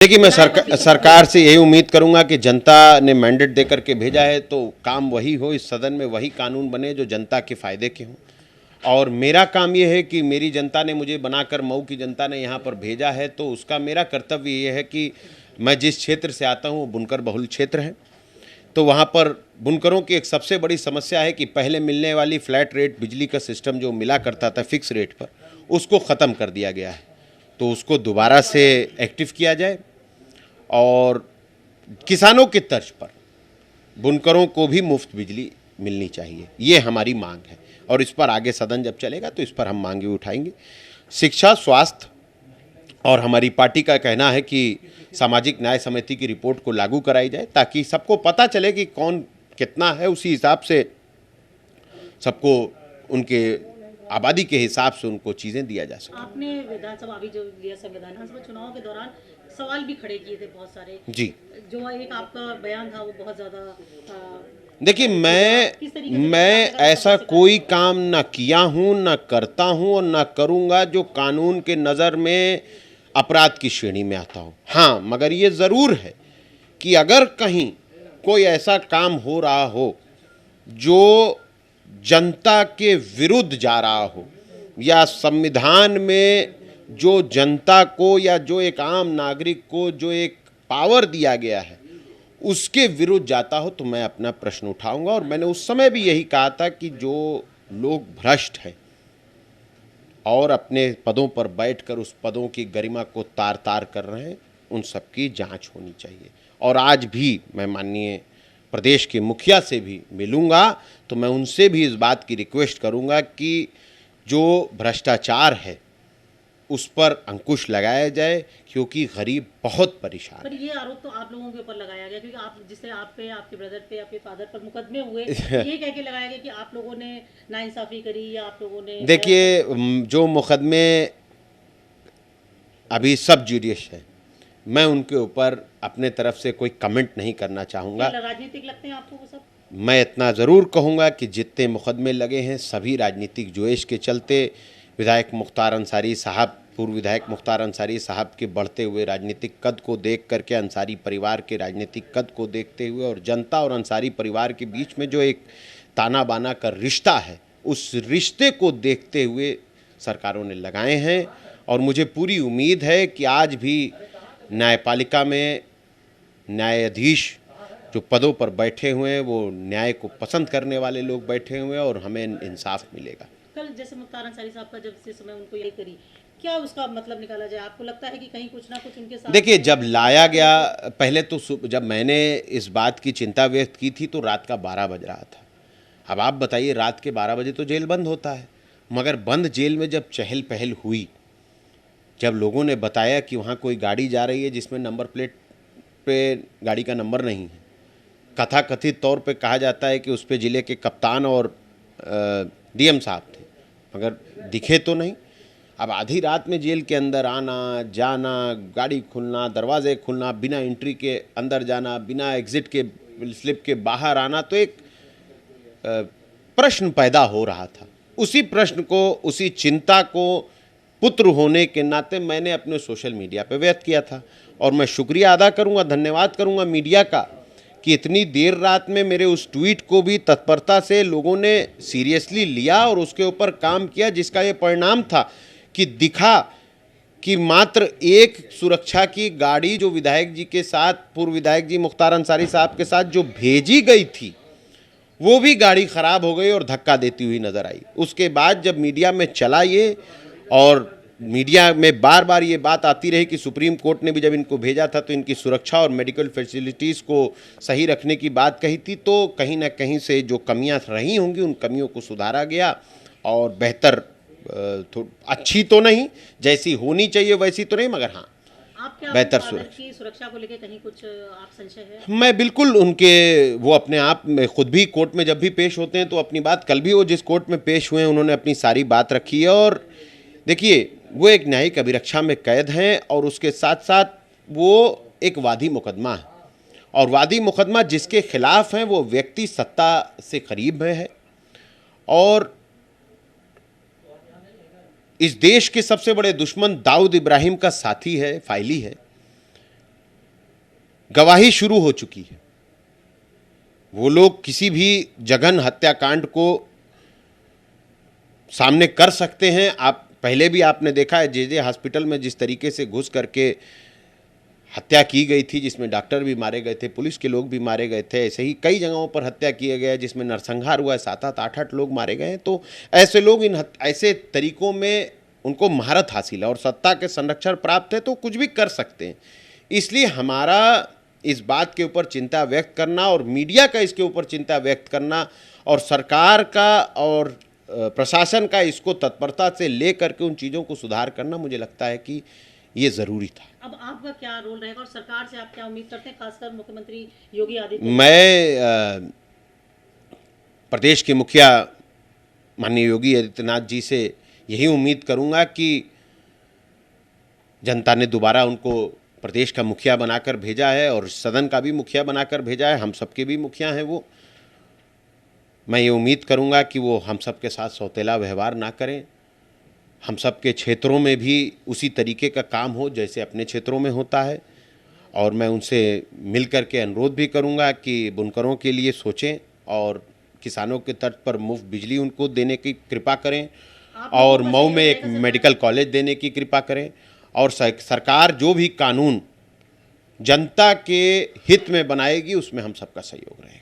देखिए, मैं सरकार से यही उम्मीद करूंगा कि जनता ने मैंडेट दे करके भेजा है तो काम वही हो, इस सदन में वही कानून बने जो जनता के फ़ायदे के हों। और मेरा काम ये है कि मेरी जनता ने मुझे बनाकर, मऊ की जनता ने यहाँ पर भेजा है, तो उसका मेरा कर्तव्य ये है कि मैं जिस क्षेत्र से आता हूँ वो बुनकर बहुल क्षेत्र है। तो वहाँ पर बुनकरों की एक सबसे बड़ी समस्या है कि पहले मिलने वाली फ्लैट रेट बिजली का सिस्टम जो मिला करता था फिक्स रेट पर, उसको ख़त्म कर दिया गया है। तो उसको दोबारा से एक्टिव किया जाए और किसानों की तर्ज पर बुनकरों को भी मुफ्त बिजली मिलनी चाहिए, ये हमारी मांग है। और इस पर आगे सदन जब चलेगा तो इस पर हम मांगे उठाएंगे। शिक्षा, स्वास्थ्य और हमारी पार्टी का कहना है कि सामाजिक न्याय समिति की रिपोर्ट को लागू कराई जाए ताकि सबको पता चले कि कौन कितना है, उसी हिसाब से सबको उनके आबादी के हिसाब से उनको चीज़ें दिया जा सके। आपने विधानसभा अभी जो लिया विधानसभा चुनाव के दौरान सवाल भी खड़े किए थे बहुत सारे जी, जो एक आपका बयान था वो बहुत ज़्यादा देखिए, मैं ऐसा कोई काम ना किया हूँ, ना करता हूँ और ना करूँगा जो कानून के नज़र में अपराध की श्रेणी में आता हो। हाँ, मगर ये ज़रूर है कि अगर कहीं कोई ऐसा काम हो रहा हो जो जनता के विरुद्ध जा रहा हो, या संविधान में जो जनता को या जो एक आम नागरिक को जो एक पावर दिया गया है उसके विरुद्ध जाता हो, तो मैं अपना प्रश्न उठाऊंगा। और मैंने उस समय भी यही कहा था कि जो लोग भ्रष्ट हैं और अपने पदों पर बैठकर उस पदों की गरिमा को तार तार कर रहे हैं, उन सबकी जांच होनी चाहिए। और आज भी मैं माननीय प्रदेश के मुखिया से भी मिलूंगा तो मैं उनसे भी इस बात की रिक्वेस्ट करूंगा कि जो भ्रष्टाचार है उस पर अंकुश लगाया जाए, क्योंकि गरीब बहुत परेशान पर ये आरोप तो आप लोगों के ऊपर लगाया गया क्योंकि आप जिससे आप पे, आपके ब्रदर पे, आपके फादर पर मुकदमे हुए, ये कह के लगाया गया कि आप लोगों ने नाइंसाफी करी या आप लोगों ने देखिए, जो मुकदमे अभी सब जुडिश है, मैं उनके ऊपर अपने तरफ से कोई कमेंट नहीं करना चाहूँगा। राजनीतिक लगते हैं आपको वो सब? मैं इतना ज़रूर कहूँगा कि जितने मुकदमे लगे हैं सभी राजनीतिक जुएश के चलते, विधायक मुख्तार अंसारी साहब, पूर्व विधायक मुख्तार अंसारी साहब के बढ़ते हुए राजनीतिक कद को देख करके, अंसारी परिवार के राजनीतिक कद को देखते हुए और जनता और अंसारी परिवार के बीच में जो एक ताना बाना का रिश्ता है, उस रिश्ते को देखते हुए सरकारों ने लगाए हैं। और मुझे पूरी उम्मीद है कि आज भी न्यायपालिका में न्यायाधीश जो पदों पर बैठे हुए हैं वो न्याय को पसंद करने वाले लोग बैठे हुए हैं और हमें इंसाफ मिलेगा। कल जैसे मुख्तार अंसारी साहब का जब से समय उनको ये करी, क्या उसका मतलब निकाला जाए? आपको लगता है कि कहीं कुछ ना कुछ उनके साथ? देखिए, जब लाया गया, पहले तो जब मैंने इस बात की चिंता व्यक्त की थी तो रात का 12 बज रहा था। अब आप बताइए, रात के 12 बजे तो जेल बंद होता है, मगर बंद जेल में जब चहल पहल हुई, जब लोगों ने बताया कि वहाँ कोई गाड़ी जा रही है जिसमें नंबर प्लेट पे गाड़ी का नंबर नहीं है, कथाकथित तौर पे कहा जाता है कि उस पे ज़िले के कप्तान और डीएम साहब थे, मगर दिखे तो नहीं। अब आधी रात में जेल के अंदर आना जाना, गाड़ी खुलना, दरवाजे खुलना, बिना एंट्री के अंदर जाना, बिना एग्ज़िट के स्लिप के बाहर आना, तो एक प्रश्न पैदा हो रहा था। उसी प्रश्न को, उसी चिंता को पुत्र होने के नाते मैंने अपने सोशल मीडिया पे व्यक्त किया था। और मैं शुक्रिया अदा करूंगा, धन्यवाद करूंगा मीडिया का कि इतनी देर रात में मेरे उस ट्वीट को भी तत्परता से लोगों ने सीरियसली लिया और उसके ऊपर काम किया, जिसका ये परिणाम था कि दिखा कि मात्र एक सुरक्षा की गाड़ी जो विधायक जी के साथ, पूर्व विधायक जी मुख्तार अंसारी साहब के साथ जो भेजी गई थी, वो भी गाड़ी ख़राब हो गई और धक्का देती हुई नज़र आई। उसके बाद जब मीडिया में चला ये, और मीडिया में बार बार ये बात आती रही कि सुप्रीम कोर्ट ने भी जब इनको भेजा था तो इनकी सुरक्षा और मेडिकल फैसिलिटीज़ को सही रखने की बात कही थी, तो कहीं ना कहीं से जो कमियां रही होंगी उन कमियों को सुधारा गया और बेहतर, अच्छी तो नहीं, जैसी होनी चाहिए वैसी तो नहीं, मगर हाँ बेहतर सुरक्षा को लेकर कहीं कुछ आप संशय है? मैं बिल्कुल उनके, वो अपने आप में खुद भी कोर्ट में जब भी पेश होते हैं तो अपनी बात, कल भी वो जिस कोर्ट में पेश हुए हैं उन्होंने अपनी सारी बात रखी है। और देखिए, वो एक न्यायिक अभिरक्षा में कैद हैं और उसके साथ साथ वो एक वादी मुकदमा है, और वादी मुकदमा जिसके खिलाफ है वो व्यक्ति सत्ता से करीब है और इस देश के सबसे बड़े दुश्मन दाऊद इब्राहिम का साथी है, फाइली है। गवाही शुरू हो चुकी है। वो लोग किसी भी जघन हत्याकांड को सामने कर सकते हैं। आप पहले भी आपने देखा है जे हॉस्पिटल में जिस तरीके से घुस करके हत्या की गई थी, जिसमें डॉक्टर भी मारे गए थे, पुलिस के लोग भी मारे गए थे, ऐसे ही कई जगहों पर हत्या किया गया है जिसमें नरसंहार हुआ है, 7-7 8-8 लोग मारे गए हैं। तो ऐसे लोग ऐसे तरीकों में उनको महारत हासिल है और सत्ता के संरक्षण प्राप्त है तो कुछ भी कर सकते हैं। इसलिए हमारा इस बात के ऊपर चिंता व्यक्त करना और मीडिया का इसके ऊपर चिंता व्यक्त करना और सरकार का और प्रशासन का इसको तत्परता से ले करके उन चीज़ों को सुधार करना, मुझे लगता है कि ये ज़रूरी था। अब आपका क्या रोल रहेगा और सरकार से आप क्या उम्मीद करते हैं, खासकर मुख्यमंत्री योगी आदित्यनाथ? मैं प्रदेश के मुखिया माननीय योगी आदित्यनाथ जी से यही उम्मीद करूंगा कि जनता ने दोबारा उनको प्रदेश का मुखिया बनाकर भेजा है और सदन का भी मुखिया बनाकर भेजा है, हम सबके भी मुखिया हैं वो। मैं ये उम्मीद करूंगा कि वो हम सब के साथ सौतेला व्यवहार ना करें, हम सब के क्षेत्रों में भी उसी तरीके का काम हो जैसे अपने क्षेत्रों में होता है। और मैं उनसे मिल कर के अनुरोध भी करूंगा कि बुनकरों के लिए सोचें और किसानों के तर्ज पर मुफ्त बिजली उनको देने की कृपा करें और मऊ में एक मेडिकल कॉलेज देने की कृपा करें और सरकार जो भी कानून जनता के हित में बनाएगी उसमें हम सबका सहयोग रहेगा।